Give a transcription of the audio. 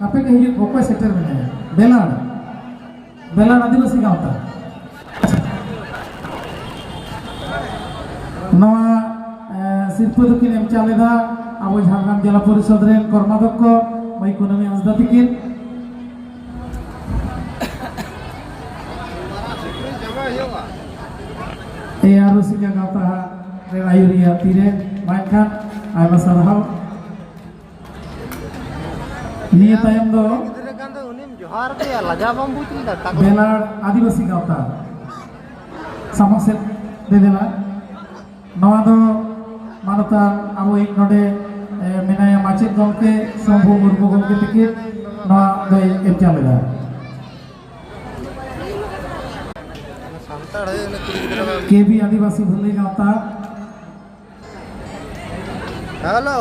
आपे के हिजुग ओको सेक्टर में बेलाड़ बेलाड़ आदिवासी गाँवता नवा सिरपा दकिन एम चालेदा अब झारग्राम जिला परिषद रेन कर्माध्यक्ष माई कुनामी हांसदा तकिन ए आरोसिका गाँवता रेन आयुरिया तीरे मानखान आयमा सारहाव निये तायम दो बेलाड़ आदिवासी गाँवता समस्या दे देला नवा दो मानता अब एक नोडे मेनाया माचेद गमके शंभु मुर्मू गमके तकिन नवा दो एम चालेदा केबी आदिवासी भल्ली गाँवता हेलो